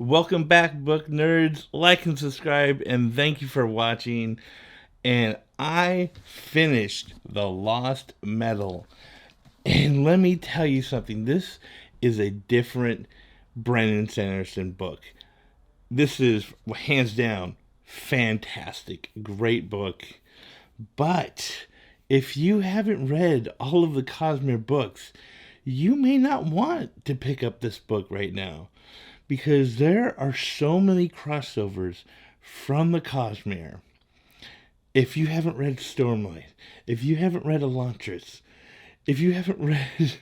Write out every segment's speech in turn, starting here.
Welcome back, book nerds. Like and subscribe, and thank you for watching. And I finished The Lost Metal. And let me tell you something. This is a different Brandon Sanderson book. This is, hands down, fantastic. Great book. But if you haven't read all of the Cosmere books, you may not want to pick up this book right now, because there are so many crossovers from the Cosmere. If you haven't read Stormlight, if you haven't read Elantris, if you haven't read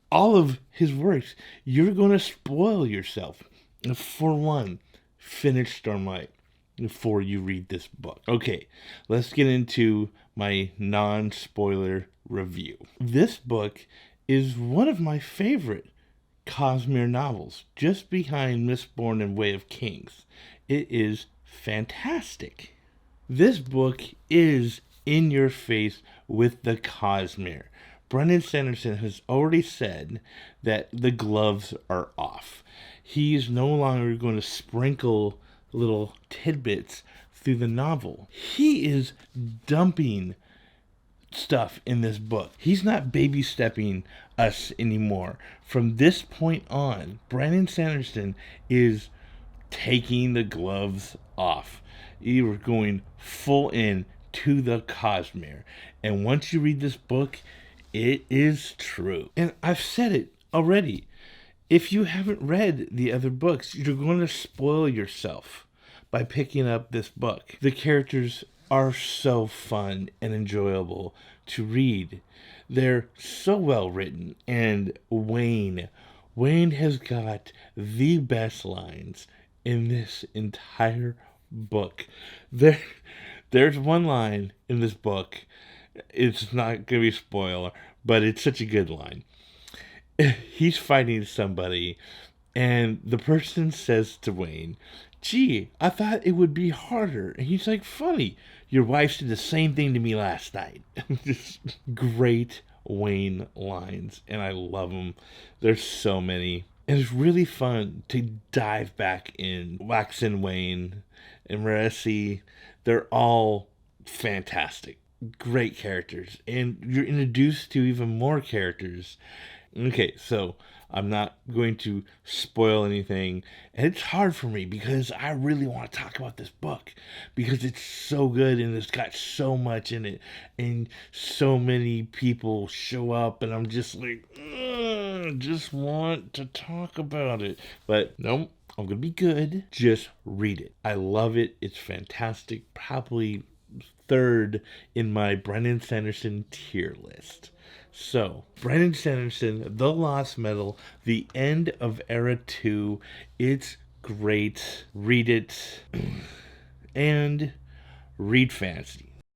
all of his works, you're going to spoil yourself. For one, finish Stormlight before you read this book. Okay, let's get into my non-spoiler review. This book is one of my favorite Cosmere novels, just behind Mistborn and Way of Kings. It is fantastic. This book is in your face with the Cosmere. Brandon Sanderson has already said that the gloves are off. He's no longer going to sprinkle little tidbits through the novel. He is dumping stuff in this book. He's not baby stepping us anymore. From this point on, Brandon Sanderson is taking the gloves off. You are going full in to the Cosmere. And once you read this book, it is true. And I've said it already. If you haven't read the other books, you're going to spoil yourself by picking up this book. The characters are so fun and enjoyable to read. They're so well written. And Wayne has got the best lines in this entire book. There's one line in this book. It's not going to be a spoiler, but it's such a good line. He's fighting somebody, and the person says to Wayne, "Gee, I thought it would be harder." And he's like, "Funny, your wife did the same thing to me last night." Just great Wayne lines, and I love them. There's so many. And it's really fun to dive back in. Wax and Wayne and Marcy, they're all fantastic. Great characters. And you're introduced to even more characters. Okay, so I'm not going to spoil anything. And it's hard for me because I really want to talk about this book, because it's so good and it's got so much in it. And so many people show up, and I'm just like, just want to talk about it. But no, I'm going to be good. Just read it. I love it. It's fantastic. Probably third in my Brandon Sanderson tier list. So, Brandon Sanderson, The Lost Metal, the end of Era 2. It's great. Read it. And read fantasy.